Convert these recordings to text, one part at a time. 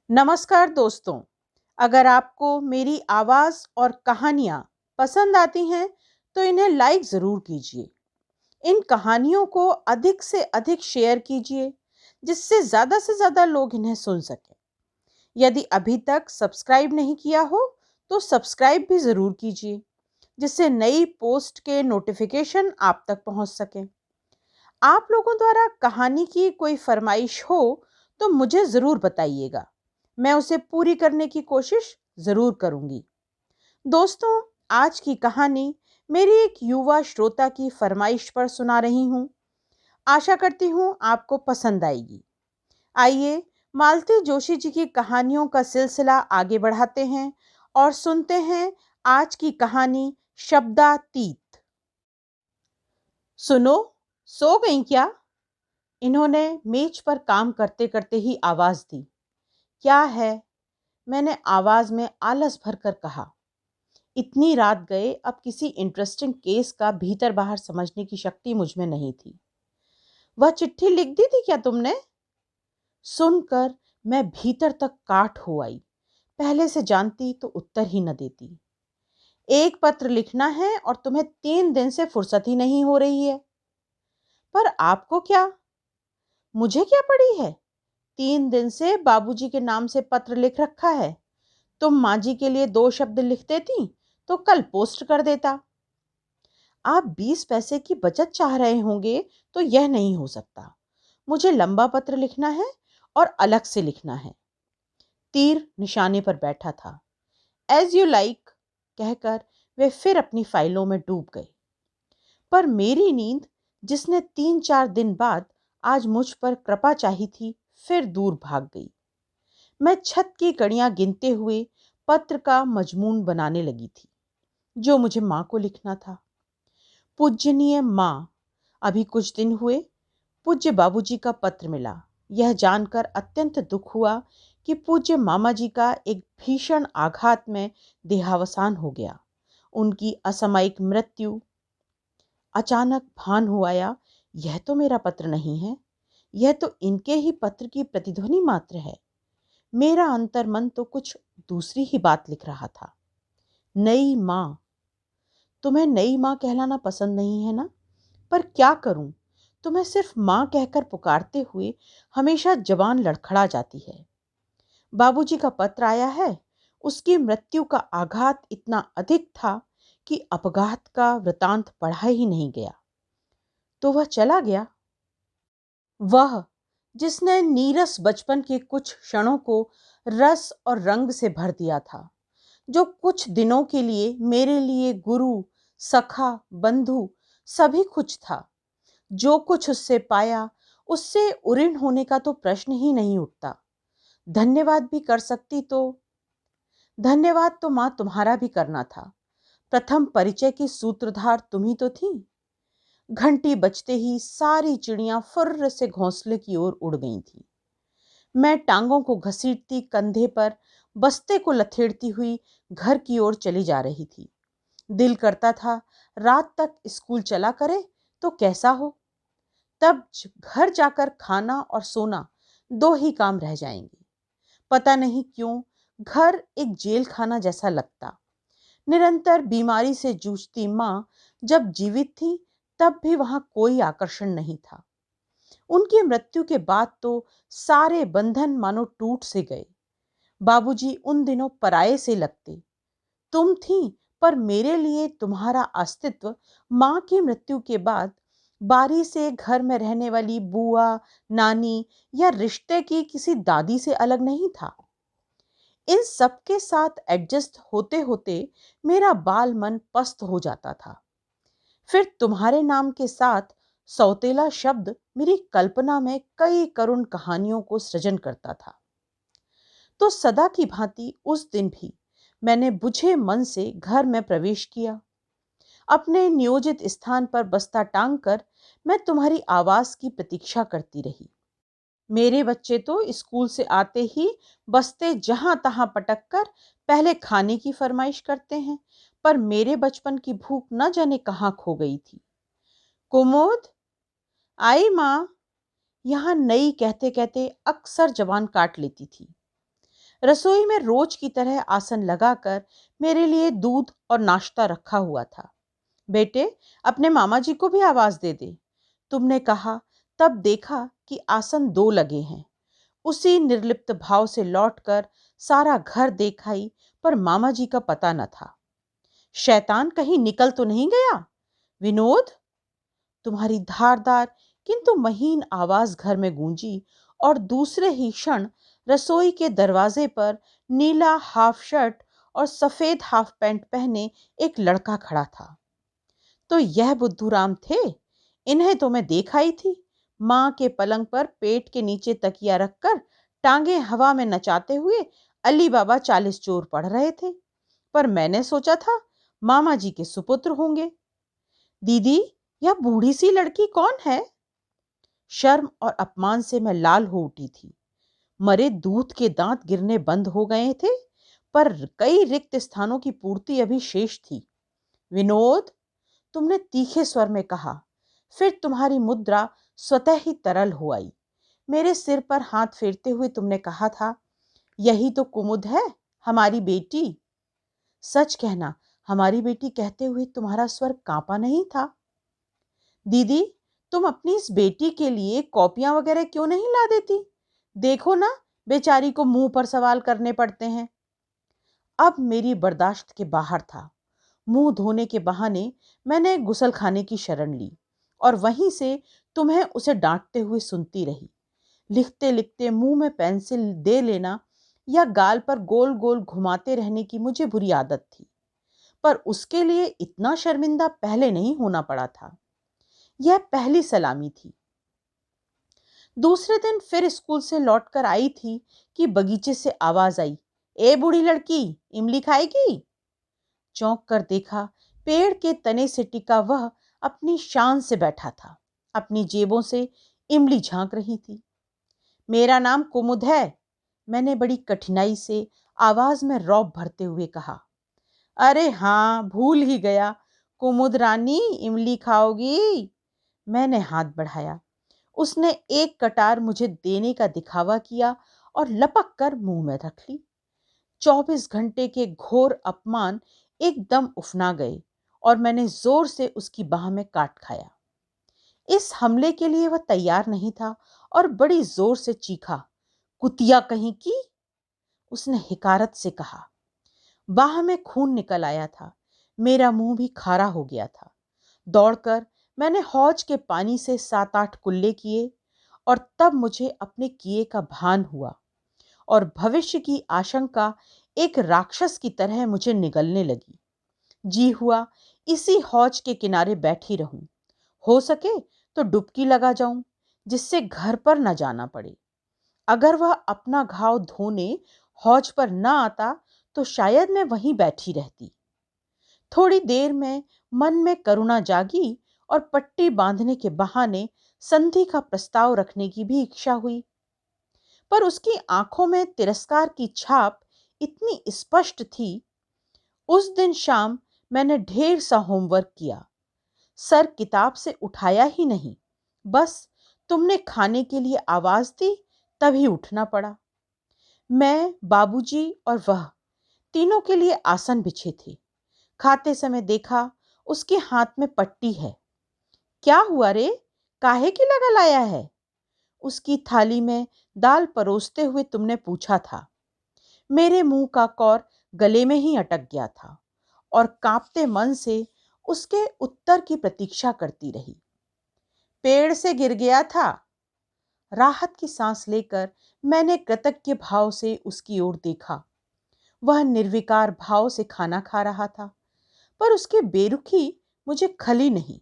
नमस्कार दोस्तों। अगर आपको मेरी आवाज़ और कहानियाँ पसंद आती हैं तो इन्हें लाइक ज़रूर कीजिए। इन कहानियों को अधिक से अधिक शेयर कीजिए जिससे ज़्यादा से ज़्यादा लोग इन्हें सुन सकें। यदि अभी तक सब्सक्राइब नहीं किया हो तो सब्सक्राइब भी ज़रूर कीजिए जिससे नई पोस्ट के नोटिफिकेशन आप तक पहुंच सकें। आप लोगों द्वारा कहानी की कोई फरमाइश हो तो मुझे ज़रूर बताइएगा। मैं उसे पूरी करने की कोशिश ज़रूर करूंगी। दोस्तों, आज की कहानी मेरी एक युवा श्रोता की फरमाइश पर सुना रही हूँ। आशा करती हूँ आपको पसंद आएगी। आइए मालती जोशी जी की कहानियों का सिलसिला आगे बढ़ाते हैं और सुनते हैं आज की कहानी शब्दातीत। सुनो, सो गई क्या? इन्होंने मेज पर काम करते करते ही आवाज दी। क्या है? मैंने आवाज में आलस भरकर कहा। इतनी रात गए, अब किसी इंटरेस्टिंग केस का भीतर बाहर समझने की शक्ति मुझ में नहीं थी। वह चिट्ठी लिख दी थी क्या तुमने? सुनकर मैं भीतर तक काठ हो आई। पहले से जानती तो उत्तर ही न देती। एक पत्र लिखना है और तुम्हें 3 दिन से फुर्सत ही नहीं हो रही है। पर आपको क्या? मुझे क्या पड़ी है? 3 दिन से बाबूजी के नाम से पत्र लिख रखा है। तुम माँ जी के लिए 2 शब्द लिख देती तो कल पोस्ट कर देता। आप 20 पैसे की बचत चाह रहे होंगे तो यह नहीं हो सकता। मुझे लंबा पत्र लिखना है और अलग से लिखना है। तीर निशाने पर बैठा था। एज यू लाइक कहकर वे फिर अपनी फाइलों में डूब गए। पर मेरी नींद, जिसने 3-4 दिन बाद आज मुझ पर कृपा चाही थी, फिर दूर भाग गई। मैं छत की कड़ियां गिनते हुए पत्र का मजमून बनाने लगी थी जो मुझे माँ को लिखना था। पूज्यनीय माँ, अभी कुछ दिन हुए पूज्य बाबूजी का पत्र मिला। यह जानकर अत्यंत दुख हुआ कि पूज्य मामा जी का एक भीषण आघात में देहावसान हो गया। उनकी असामयिक मृत्यु। अचानक भान हो आया, यह तो मेरा पत्र नहीं है, यह तो इनके ही पत्र की प्रतिध्वनि मात्र है। मेरा अंतर्मन तो कुछ दूसरी ही बात लिख रहा था। नई माँ। तुम्हें नई माँ कहलाना पसंद नहीं है ना? पर क्या करूं, तुम्हें सिर्फ माँ कहकर पुकारते हुए हमेशा जबान लड़खड़ा जाती है। बाबूजी का पत्र आया है। उसकी मृत्यु का आघात इतना अधिक था कि अपघात का वृतांत पढ़ा ही नहीं गया। तो वह चला गया। वह जिसने नीरस बचपन के कुछ क्षणों को रस और रंग से भर दिया था, जो कुछ दिनों के लिए मेरे लिए गुरु, सखा, बंधु सभी कुछ था। जो कुछ उससे पाया उससे उऋण होने का तो प्रश्न ही नहीं उठता। धन्यवाद भी कर सकती तो। धन्यवाद तो माँ तुम्हारा भी करना था। प्रथम परिचय की सूत्रधार तुम ही तो थी। घंटी बजते ही सारी चिड़ियां फुर्र से घोंसले की ओर उड़ गई थी। मैं टांगों को घसीटती कंधे पर बस्ते को लथेड़ती हुई घर की ओर चली जा रही थी। दिल करता था रात तक स्कूल चला करे तो कैसा हो। तब घर जाकर खाना और सोना 2 ही काम रह जाएंगे। पता नहीं क्यों घर एक जेल खाना जैसा लगता। निरंतर बीमारी से जूझती माँ जब जीवित थी तब भी वहां कोई आकर्षण नहीं था। उनकी मृत्यु के बाद तो सारे बंधन मानो टूट से गए। बाबूजी उन दिनों पराये से लगते। तुम थी, पर मेरे लिए तुम्हारा अस्तित्व माँ की मृत्यु के बाद बारी से घर में रहने वाली बुआ, नानी या रिश्ते की किसी दादी से अलग नहीं था। इन सब के साथ एडजस्ट होते होते मेरा बाल मन पस्त हो जाता था। फिर तुम्हारे नाम के साथ सौतेला शब्द मेरी कल्पना में कई करुण कहानियों को सृजन करता था। तो सदा की भांति उस दिन भी मैंने बुझे मन से घर में प्रवेश किया। अपने नियोजित स्थान पर बस्ता टांग कर मैं तुम्हारी आवाज की प्रतीक्षा करती रही। मेरे बच्चे तो स्कूल से आते ही बस्ते जहां तहां पटक कर पहले खाने की फरमाइश करते हैं, पर मेरे बचपन की भूख न जाने कहां खो गई थी। कुमुद, आई माँ। यहां नई कहते कहते अक्सर जबान काट लेती थी। रसोई में रोज की तरह आसन लगाकर मेरे लिए दूध और नाश्ता रखा हुआ था। बेटे, अपने मामा जी को भी आवाज दे दे, तुमने कहा। तब देखा कि आसन दो लगे हैं। उसी निर्लिप्त भाव से लौटकर सारा घर देख आई, पर मामा जी का पता न था। शैतान कहीं निकल तो नहीं गया? विनोद! तुम्हारी धारदार किंतु महीन आवाज घर में गूंजी और दूसरे ही क्षण रसोई के दरवाजे पर नीला हाफ शर्ट और सफेद हाफ पैंट पहने एक लड़का खड़ा था। तो यह बुद्धूराम थे। इन्हें तो मैं देखा ही थी, माँ के पलंग पर पेट के नीचे तकिया रखकर टांगे हवा में नचाते हुए अली बाबा 40 चोर पढ़ रहे थे। पर मैंने सोचा था मामा जी के सुपुत्र होंगे। दीदी, यह बूढ़ी सी लड़की कौन है? शर्म और अपमान से मैं लाल हो उठी थी। मरे दूध के दांत गिरने बंद हो गए थे, पर कई रिक्त स्थानों की पूर्ति अभी शेष थी। विनोद, तुमने तीखे स्वर में कहा। फिर तुम्हारी मुद्रा स्वतः ही तरल हो आई। मेरे सिर पर हाथ फेरते हुए तुमने कहा था, यही तो कुमुद है, हमारी बेटी। सच कहना, हमारी बेटी कहते हुए तुम्हारा स्वर कांपा नहीं था। दीदी, तुम अपनी इस बेटी के लिए कॉपियां वगैरह क्यों नहीं ला देती? देखो ना, बेचारी को मुंह पर सवाल करने पड़ते हैं। अब मेरी बर्दाश्त के बाहर था। मुंह धोने के बहाने मैंने गुसल खाने की शरण ली और वहीं से तुम्हें उसे डांटते हुए सुनती रही। लिखते लिखते मुंह में पेंसिल दे लेना या गाल पर गोल गोल घुमाते रहने की मुझे बुरी आदत थी, पर उसके लिए इतना शर्मिंदा पहले नहीं होना पड़ा था। यह पहली सलामी थी। दूसरे दिन फिर स्कूल से लौटकर आई थी कि बगीचे से आवाज आई, ए बूढ़ी लड़की, इमली खाएगी? चौंक कर देखा, पेड़ के तने से टिका वह अपनी शान से बैठा था। अपनी जेबों से इमली झांक रही थी। मेरा नाम कुमुद है, मैंने बड़ी कठिनाई से आवाज में रौब भरते हुए कहा। अरे हाँ, भूल ही गया। कुमुद रानी, इमली खाओगी? मैंने हाथ बढ़ाया। उसने एक कटार मुझे देने का दिखावा किया और लपक कर मुंह में रख ली। 24 घंटे के घोर अपमान एकदम उफना गए और मैंने जोर से उसकी बाह में काट खाया। इस हमले के लिए वह तैयार नहीं था और बड़ी जोर से चीखा, कुतिया कहीं की! उसने हिकारत से कहा। बाह में खून निकल आया था। मेरा मुंह भी खारा हो गया था। दौड़कर मैंने हौज के पानी से 7-8 कुल्ले किए और तब मुझे अपने किए का भान हुआ और भविष्य की आशंका एक राक्षस की तरह मुझे निगलने लगी। जी हुआ इसी हौज के किनारे बैठी रहूं, हो सके तो डुबकी लगा जाऊं, जिससे घर पर न जाना पड़े। अगर वह अपना घाव धोने हौज पर न आता तो शायद मैं वहीं बैठी रहती। थोड़ी देर में मन में करुणा जागी और पट्टी बांधने के बहाने संधि का प्रस्ताव रखने की भी इच्छा हुई, पर उसकी आंखों में तिरस्कार की छाप इतनी स्पष्ट थी। उस दिन शाम मैंने ढेर सा होमवर्क किया। सर किताब से उठाया ही नहीं, बस तुमने खाने के लिए आवाज दी तभी उठना पड़ा। मैं, बाबूजी और वह तीनों के लिए आसन बिछे थे। खाते समय देखा उसके हाथ में पट्टी है। क्या हुआ रे, काहे की लगा लाया है? उसकी थाली में दाल परोसते हुए तुमने पूछा था। मेरे मुंह का कौर गले में ही अटक गया था और कांपते मन से उसके उत्तर की प्रतीक्षा करती रही। पेड़ से गिर गया था। राहत की सांस लेकर मैंने कृतज्ञ भाव से उसकी ओर देखा। वह निर्विकार भाव से खाना खा रहा था, पर उसकी बेरुखी मुझे खली नहीं।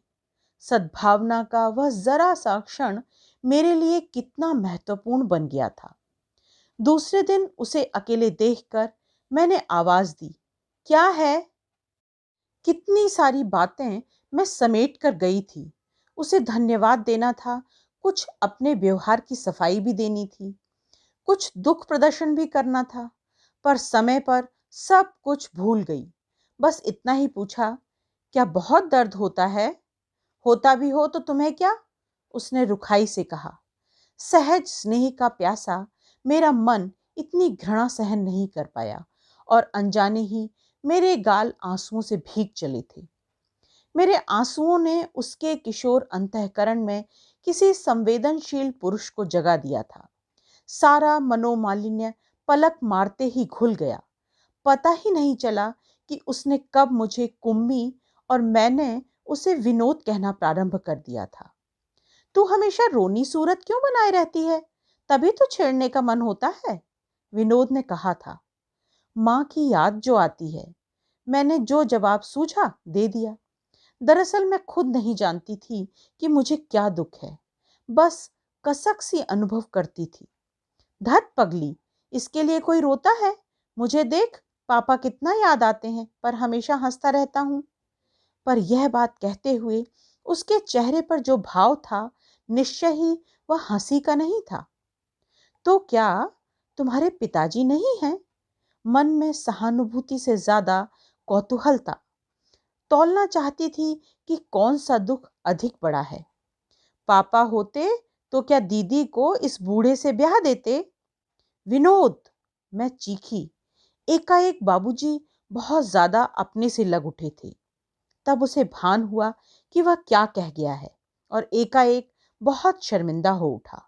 सद्भावना का वह जरा सा क्षण मेरे लिए कितना महत्वपूर्ण बन गया था। दूसरे दिन उसे अकेले देखकर मैंने आवाज दी, क्या है? कितनी सारी बातें मैं समेट कर गई थी। उसे धन्यवाद देना था, कुछ अपने व्यवहार की सफाई भी देनी थी, कुछ दुख प्रदर्शन भी करना था, पर समय पर सब कुछ भूल गई। बस इतना ही पूछा, क्या बहुत दर्द होता है? होता भी हो तो तुम्हें क्या? उसने रुखाई से कहा। सहज स्नेह का प्यासा मेरा मन इतनी घृणा सहन नहीं कर पाया और अनजाने ही मेरे गाल आंसुओं से भीग चले थे। मेरे आंसुओं ने उसके किशोर अंतःकरण में किसी संवेदनशील पुरुष को जगा दिया था। सारा मनोमालिन्य पलक मारते ही घुल गया। पता ही नहीं चला कि उसने कब मुझे कुम्मी और मैंने उसे विनोद कहना प्रारंभ कर दिया था। तू हमेशा रोनी सूरत क्यों बनाए रहती है? तभी तो छेड़ने का मन होता है, विनोद ने कहा था। माँ की याद जो आती है। मैंने जो जवाब सूझा दे दिया। दरअसल मैं खुद नहीं जानती थी कि मुझे क्या दुख है, बस कसक सी अनुभव करती थी। धत पगली, इसके लिए कोई रोता है? मुझे देख, पापा कितना याद आते हैं, पर हमेशा हंसता रहता हूँ। पर यह बात कहते हुए उसके चेहरे पर जो भाव था, निश्चय ही वह हंसी का नहीं था। तो क्या तुम्हारे पिताजी नहीं हैं? मन में सहानुभूति से ज्यादा कौतूहल था। तौलना चाहती थी कि कौन सा दुख अधिक बड़ा है। पापा होते तो क्या दीदी को इस बूढ़े से ब्याह देते? विनोद, मैं चीखी। एकाएक बाबूजी बहुत ज्यादा अपने से लग उठे थे। तब उसे भान हुआ कि वह क्या कह गया है और एकाएक बहुत शर्मिंदा हो उठा।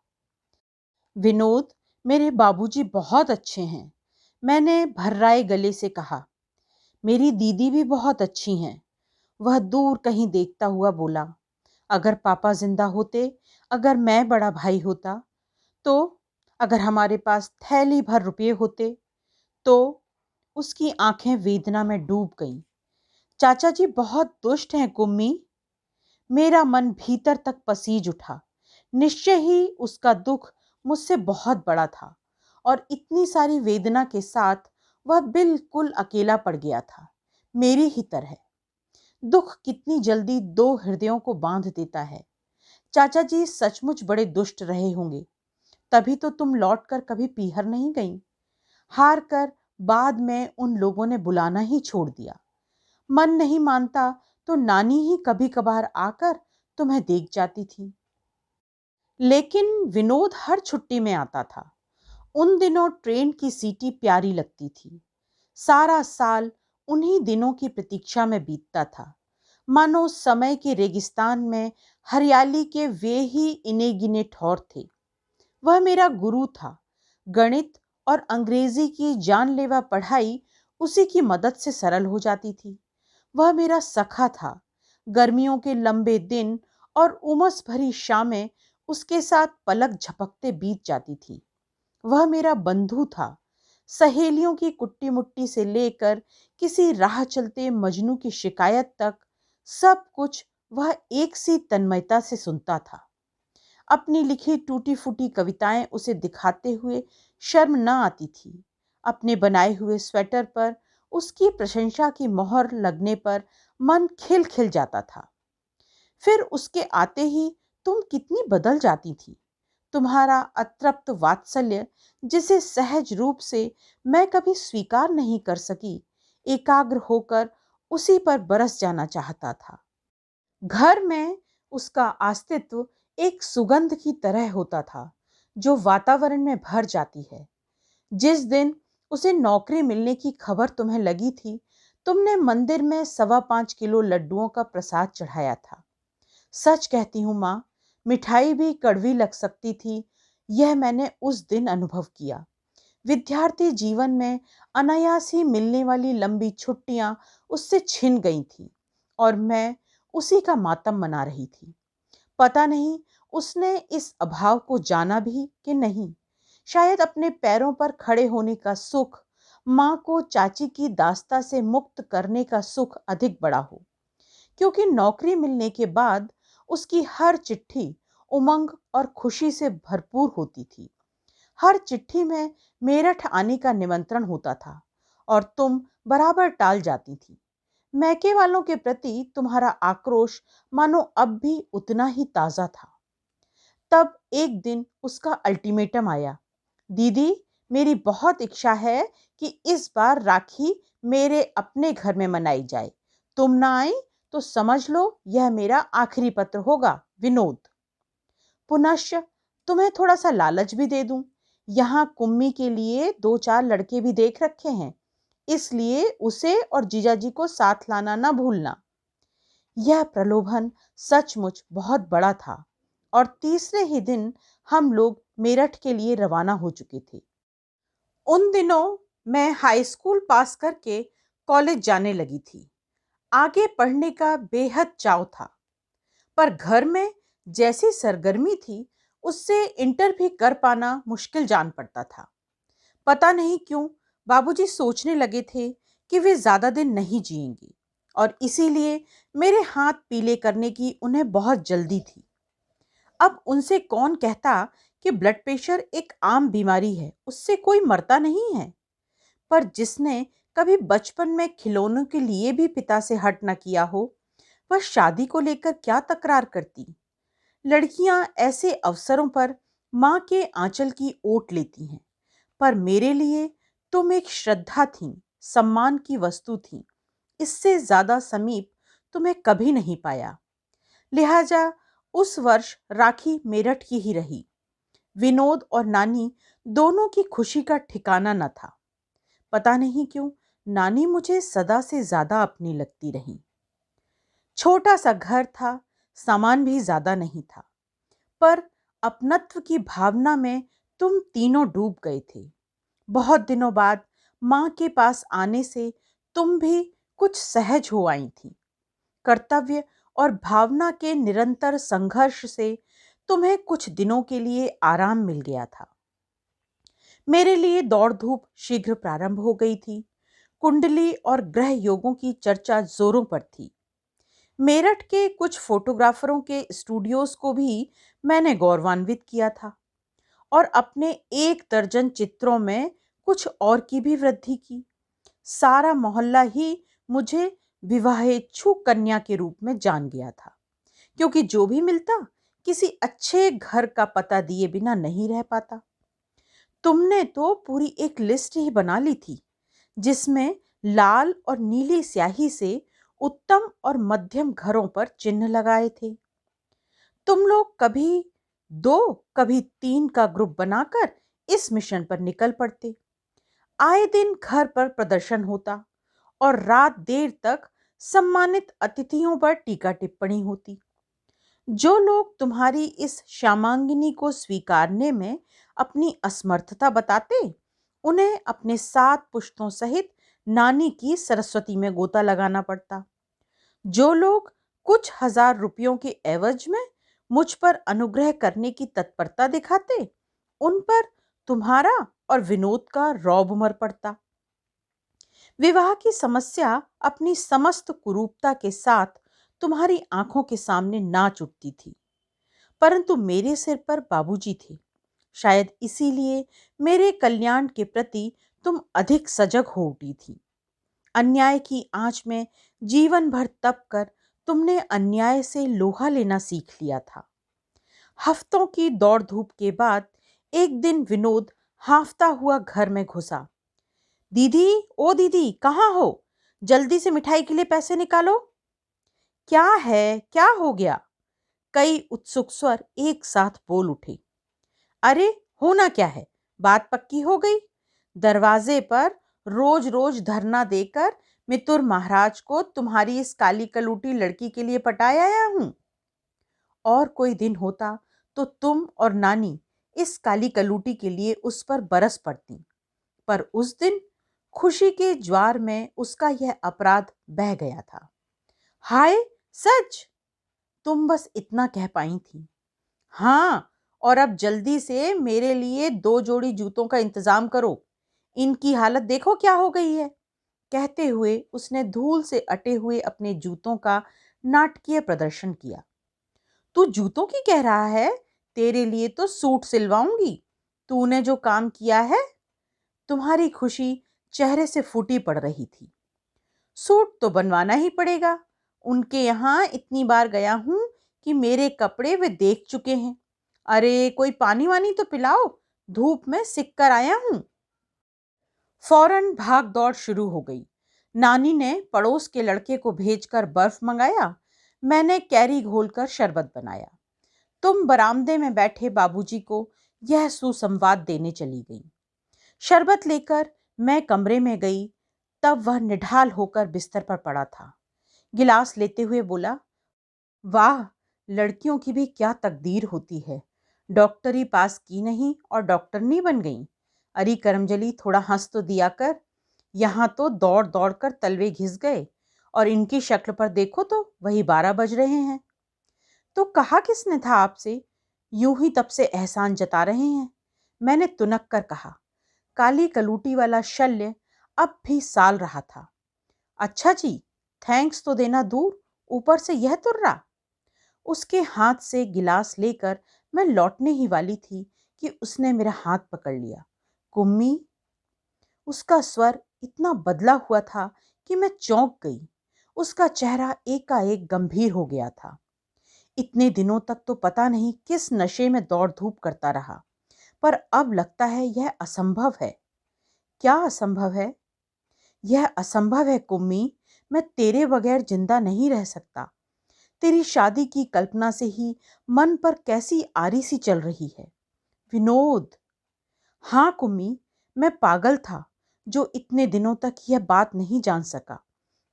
विनोद, मेरे बाबूजी बहुत अच्छे हैं, मैंने भर्राए गले से कहा। मेरी दीदी भी बहुत अच्छी हैं, वह दूर कहीं देखता हुआ बोला। अगर पापा जिंदा होते, अगर मैं बड़ा भाई होता, तो अगर हमारे पास थैली भर रुपये होते, तो उसकी आंखें वेदना में डूब गईं। चाचा जी बहुत दुष्ट हैं कुम्मी। मेरा मन भीतर तक पसीज उठा। निश्चय ही उसका दुख मुझसे बहुत बड़ा था और इतनी सारी वेदना के साथ वह बिल्कुल अकेला पड़ गया था, मेरी ही तरह। दुख कितनी जल्दी दो हृदयों को बांध देता है। चाचा जी सचमुच बड़े दुष्ट रहे होंगे, तभी तो तुम लौटकर कभी पीहर नहीं गई। हार कर बाद में उन लोगों ने बुलाना ही छोड़ दिया। मन नहीं मानता तो नानी ही कभी कभार आकर तुम्हें देख जाती थी। लेकिन विनोद हर छुट्टी में आता था। उन दिनों ट्रेन की सीटी प्यारी लगती थी। सारा साल उन्हीं दिनों की प्रतीक्षा में बीतता था, मानो समय के रेगिस्तान में हरियाली के वे ही इने गिने ठौर थे। वह मेरा गुरु था। गणित और अंग्रेजी की जानलेवा पढ़ाई उसी की मदद से सरल हो जाती थी। वह मेरा सखा था। गर्मियों के लंबे दिन और उमस भरी शामें उसके साथ पलक झपकते बीत जाती थी। वह मेरा बंधु था। सहेलियों की कुट्टी मुट्टी से लेकर किसी राह चलते मजनू की शिकायत तक सब कुछ वह एक सी तन्मयता से सुनता था। अपनी लिखी टूटी फूटी कविताएं उसे दिखाते हुए शर्म न आती थी। अपने बनाए हुए स्वेटर पर उसकी प्रशंसा की मोहर लगने पर मन खिल खिल जाता था। फिर उसके आते ही तुम कितनी बदल जाती थी। तुम्हारा अतृप्त वात्सल्य, जिसे सहज रूप से मैं कभी स्वीकार नहीं कर सकी, एकाग्र होकर उसी पर बरस जाना चाहता था। घर में उसका अस्तित्व एक सुगंध की तरह होता था, जो वातावरण में भर जाती है। जिस दिन उसे नौकरी मिलने की खबर तुम्हें लगी थी, तुमने मंदिर में 5.25 किलो लड्डुओं का प्रसाद चढ़ाया था। सच कहती हूँ माँ, मिठाई भी कड़वी लग सकती थी, यह मैंने उस दिन अनुभव किया। विद्यार्थी जीवन में अनायास ही मिलने वाली लंबी छुट्टियां उससे छिन गई थी और मैं उसी का मातम मना रही थी। पता नहीं उसने इस अभाव को जाना भी कि नहीं। शायद अपने पैरों पर खड़े होने का सुख, माँ को चाची की दास्ता से मुक्त करने का सुख अधिक बड़ा हो, क्योंकि नौकरी मिलने के बाद उसकी हर चिट्ठी उमंग और खुशी से भरपूर होती थी। हर चिट्ठी में मेरठ आने का निमंत्रण होता था और तुम बराबर टाल जाती थी। मैके वालों के प्रति तुम्हारा आक्रोश मानो अब भी उतना ही ताजा था। तब एक दिन उसका अल्टीमेटम आया। दीदी, मेरी बहुत इच्छा है कि इस बार राखी मेरे अपने घर में मनाई जाए। तुम ना आई तो समझ लो यह मेरा आखिरी पत्र होगा, विनोद। पुनश्च तुम्हें थोड़ा सा लालच भी दे दूं। यहाँ कुम्मी के लिए 2-4 लड़के भी देख रखे हैं, इसलिए उसे और जीजाजी को साथ लाना ना भूलना। यह प्रलोभन सचमुच बहुत बड़ा था और तीसरे ही दिन हम लोग मेरठ के लिए रवाना हो चुके थे। उन दिनों मैं हाई स्कूल पास करके कॉलेज जाने लगी थी। आगे पढ़ने का बेहद चाव था, पर घर में जैसी सरगर्मी थी उससे इंटर भी कर पाना मुश्किल जान पड़ता था। पता नहीं क्यों बाबूजी सोचने लगे थे कि वे ज्यादा दिन नहीं जिएंगी और इसीलिए मेरे हाथ पीले करने की उन्हें बहुत जल्दी थी। अब उनसे कौन कहता कि ब्लड प्रेशर एक आम बीमारी है, उससे कोई मरता नहीं है। पर जिसने कभी बचपन में खिलौनों के लिए भी पिता से हट न किया हो, वह शादी को लेकर क्या तकरार करती। लड़कियां ऐसे अवसरों पर मां के आंचल की ओट लेती हैं, पर मेरे लिए तुम एक श्रद्धा थी, सम्मान की वस्तु थी। इससे ज्यादा समीप तुम्हें कभी नहीं पाया। लिहाजा उस वर्ष राखी मेरठ की ही रही। विनोद और नानी दोनों की खुशी का ठिकाना न था। पता नहीं क्यों नानी मुझे सदा से ज्यादा अपनी लगती रही। छोटा सा घर था, सामान भी ज्यादा नहीं था, पर अपनत्व की भावना में तुम तीनों डूब गए थे। बहुत दिनों बाद मां के पास आने से तुम भी कुछ सहज हो आई थी। कर्तव्य और भावना के निरंतर संघर्ष से तुम्हें कुछ दिनों के लिए आराम मिल गया था। मेरे लिए दौड़ धूप शीघ्र प्रारंभ हो गई थी। कुंडली और ग्रह योगों की चर्चा जोरों पर थी। मेरठ के कुछ फोटोग्राफरों के स्टूडियोज को भी मैंने गौरवान्वित किया था और अपने 1 दर्जन चित्रों में कुछ और की भी वृद्धि की। सारा मोहल्ला ही मुझे विवाहेच्छुक कन्या के रूप में जान गया था, क्योंकि जो भी मिलता किसी अच्छे घर का पता दिए बिना नहीं रह पाता। तुमने तो पूरी एक लिस्ट ही बना ली थी, जिसमें लाल और नीली स्याही से उत्तम और मध्यम घरों पर चिन्ह लगाए थे। तुम लोग कभी 2 कभी 3 का ग्रुप बनाकर इस मिशन पर निकल पड़ते। आए दिन घर पर प्रदर्शन होता और रात देर तक सम्मानित अतिथियों पर टीका टिप्पणी होती। जो लोग तुम्हारी इस श्यामांगिनी को स्वीकारने में अपनी असमर्थता बताते, उन्हें अपने 7 पुश्तों सहित नानी की सरस्वती में गोता लगाना पड़ता। जो लोग कुछ हजार रुपयों के एवज में मुझ पर अनुग्रह करने की तत्परता दिखाते, उन पर तुम्हारा और विनोद का रौब उमड़ पड़ता। विवाह की समस्या अपनी समस्त कुरूपता के साथ तुम्हारी आंखों के सामने नाच उठती थी, परंतु मेरे सिर पर बाबूजी थे। शायद इसीलिए मेरे कल्याण के प्रति तुम अधिक सजग हो उठी थी। अन्याय की आंच में जीवन भर तप कर तुमने अन्याय से लोहा लेना सीख लिया था। हफ्तों की दौड़ धूप के बाद एक दिन विनोद हांफता हुआ घर में घुसा। दीदी, ओ दीदी, कहाँ हो? जल्दी से मिठाई के लिए पैसे निकालो। क्या है, क्या हो गया? कई उत्सुक स्वर एक साथ बोल उठे। अरे, होना क्या है? बात पक्की हो गई। दरवाजे पर रोज रोज धरना देकर मितुर महाराज को तुम्हारी इस काली कलूटी लड़की के लिए पटाया आया हूं। और कोई दिन होता तो तुम और नानी इस काली कलूटी के लिए उस पर बरस पड़ती, पर उस दिन खुशी के ज्वार में उसका यह अपराध बह गया था। हाय, सच? तुम बस इतना कह पाई थी। हाँ, और अब जल्दी से मेरे लिए 2 जोड़ी जूतों का इंतजाम करो। इनकी हालत देखो क्या हो गई है। कहते हुए उसने धूल से अटे हुए अपने जूतों का नाटकीय प्रदर्शन किया। तू जूतों की कह रहा है? तेरे लिए तो सूट सिलवाऊंगी। तूने जो काम किया है। तुम्हारी खुशी चेहरे से फूटी पड़ रही थी। सूट तो बनवाना ही पड़ेगा। उनके यहाँ इतनी बार गया हूं कि मेरे कपड़े वे देख चुके हैं। अरे, कोई पानी वानी तो पिलाओ, धूप में सिक कर आया हूं। फौरन भाग दौड़ शुरू हो गई। नानी ने पड़ोस के लड़के को भेजकर बर्फ मंगाया। मैंने कैरी घोलकर शरबत बनाया। तुम बरामदे में बैठे बाबूजी को यह सुसंवाद देने चली गई। शरबत लेकर मैं कमरे में गई, तब वह निढाल होकर बिस्तर पर पड़ा था। गिलास लेते हुए बोला, वाह, लड़कियों की भी क्या तकदीर होती है। डॉक्टरी पास की नहीं और डॉक्टरनी बन गई। अरे करमजली, थोड़ा हंस तो दिया कर। यहाँ तो दौड़ दौड़ कर तलवे घिस गए और इनकी शक्ल पर देखो तो वही 12 बज रहे हैं। तो कहा किसने था आपसे? यूं ही तब से एहसान जता रहे हैं। मैंने तुनक कर कहा। काली कलूटी वाला शल्य अब भी साल रहा था। अच्छा जी, थैंक्स तो देना दूर, ऊपर से यह तुर्रा। उसके हाथ से गिलास लेकर मैं लौटने ही वाली थी कि उसने मेरा हाथ पकड़ लिया। कुम्मी। उसका स्वर इतना बदला हुआ था कि मैं चौंक गई। उसका चेहरा एकाएक गंभीर हो गया था। इतने दिनों तक तो पता नहीं किस नशे में दौड़ धूप करता रहा, पर अब लगता है यह असंभव है। क्या असंभव है? यह असंभव है कुम्मी। मैं तेरे बगैर जिंदा नहीं रह सकता। तेरी शादी की कल्पना से ही मन पर कैसी आरी सी चल रही है। विनोद। हाँ कुम्मी, मैं पागल था जो इतने दिनों तक यह बात नहीं जान सका।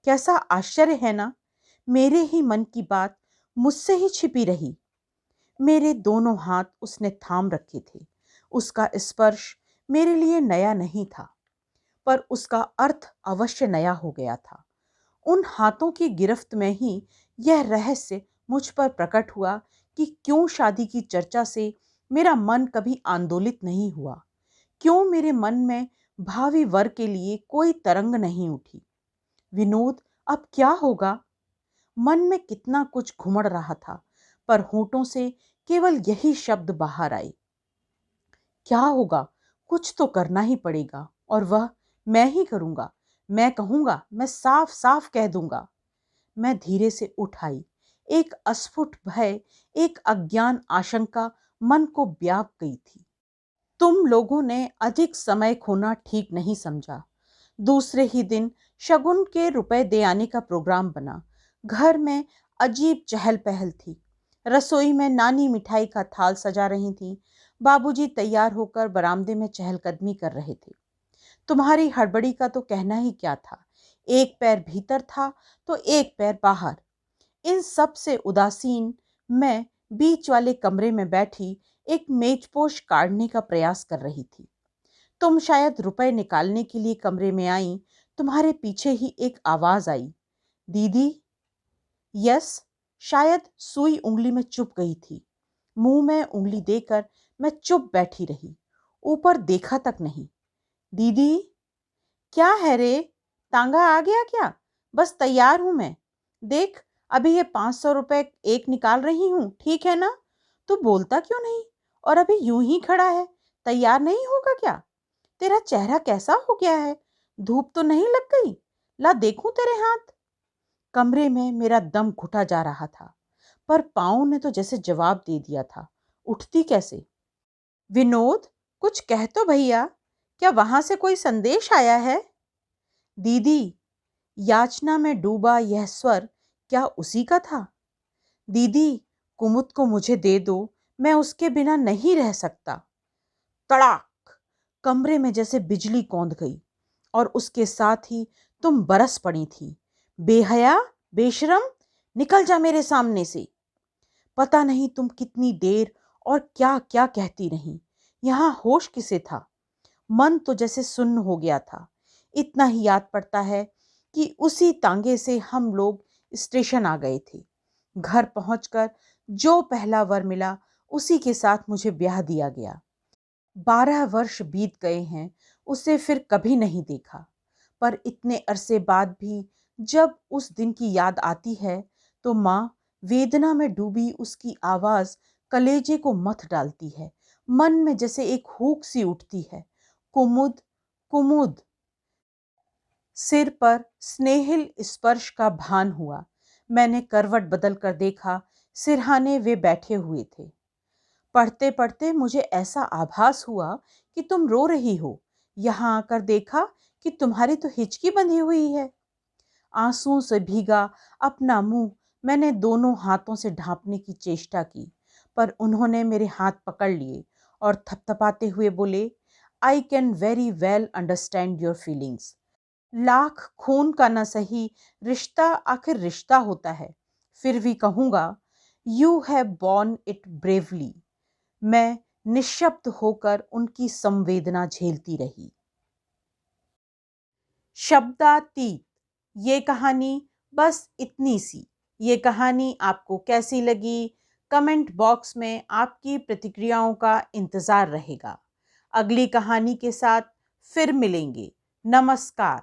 कैसा आश्चर्य है ना, मेरे ही मन की बात मुझसे ही छिपी रही। मेरे दोनों हाथ उसने थाम रखे थे। उसका स्पर्श मेरे लिए नया नहीं था, पर उसका अर्थ अवश्य नया हो गया था। उन हाथों की गिरफ्त में ही यह रहस्य मुझ पर प्रकट हुआ कि क्यों शादी की चर्चा से मेरा मन कभी आंदोलित नहीं हुआ। क्यों मेरे मन में भावी वर के लिए कोई तरंग नहीं उठी। विनोद, अब क्या होगा? मन में कितना कुछ घुमड़ रहा था, पर होठों से केवल यही शब्द बाहर आए। क्या होगा? कुछ तो करना ही पड़ेगा, और वह मैं ही करूंगा। मैं कहूंगा, मैं साफ साफ कह दूंगा। मैं धीरे से उठ आई। एक अस्फुट भय, एक अज्ञान आशंका मन को व्याप गई थी। तुम लोगों ने अधिक समय खोना ठीक नहीं समझा। दूसरे ही दिन शगुन के रुपए दे आने का प्रोग्राम बना। घर में अजीब चहल पहल थी। रसोई में नानी मिठाई का थाल सजा रही थी। बाबूजी तैयार होकर बरामदे में चहलकदमी कर रहे थे। तुम्हारी हड़बड़ी का तो कहना ही क्या था। एक पैर भीतर था तो एक पैर बाहर। इन सब से उदासीन मैं बीच वाले कमरे में बैठी एक मेजपोश काढ़ने का प्रयास कर रही थी। तुम शायद रुपए निकालने के लिए कमरे में आई। तुम्हारे पीछे ही एक आवाज आई, दीदी। यस। शायद सुई उंगली में चुप गई थी। मुंह में उंगली देकर मैं चुप बैठी रही, ऊपर देखा तक नहीं। दीदी। क्या है रे, तांगा आ गया क्या? बस तैयार हूं मैं। देख, अभी ये 500 रुपए एक निकाल रही हूं, ठीक है ना? तू बोलता क्यों नहीं? और अभी यूं ही खड़ा है, तैयार नहीं होगा क्या? तेरा चेहरा कैसा हो गया है? धूप तो नहीं लग गई? ला देखूं तेरे हाथ। कमरे में मेरा दम घुटा जा रहा था, पर पाँव ने तो जैसे जवाब दे दिया था। उठती कैसे? विनोद, कुछ कह तो भैया। क्या वहां से कोई संदेश आया है? दीदी। याचना में डूबा यह स्वर क्या उसी का था? दीदी, कुमुद को मुझे दे दो, मैं उसके बिना नहीं रह सकता। तड़ाक! कमरे में जैसे बिजली कौंध गई, और उसके साथ ही तुम बरस पड़ी थी। बेहया, बेशरम, निकल जा मेरे सामने से। पता नहीं तुम कितनी देर और क्या क्या कहती रही। यहाँ होश किसे था? मन तो जैसे सुन्न हो गया था। इतना ही याद पड़ता है कि उसी तांगे से हम लोग स्टेशन आ गए थे। घर पहुंचकर जो पहला वर मिला, उसी के साथ मुझे ब्याह दिया गया। 12 वर्ष बीत गए हैं, उसे फिर कभी नहीं देखा। पर इतने अरसे बाद भी जब उस दिन की याद आती है, तो माँ, वेदना में डूबी उसकी आवाज कलेजे को मथ डालती है। मन में जैसे एक हुक सी उठती है, कुमुद, कुमुद। सिर पर स्नेहिल स्पर्श का भान हुआ। मैंने करवट बदल कर देखा। सिरहाने वे बैठे हुए थे। पढ़ते पढ़ते मुझे ऐसा आभास हुआ कि तुम रो रही हो। यहाँ आकर देखा कि तुम्हारी तो हिचकी बंधी हुई है। आंसुओं से भीगा अपना मुंह मैंने दोनों हाथों से ढांपने की चेष्टा की, पर उन्होंने मेरे हाथ पकड़ लिए और थपथपाते हुए बोले, I can very well understand your feelings. Lakh खून का न सही, रिश्ता आखिर रिश्ता होता है। फिर भी कहूंगा, you have born it bravely. मैं निश्शब्द होकर उनकी संवेदना झेलती रही। शब्दातीत ये कहानी बस इतनी सी। ये कहानी आपको कैसी लगी? कमेंट बॉक्स में आपकी प्रतिक्रियाओं का इंतजार रहेगा। अगली कहानी के साथ फिर मिलेंगे। नमस्कार।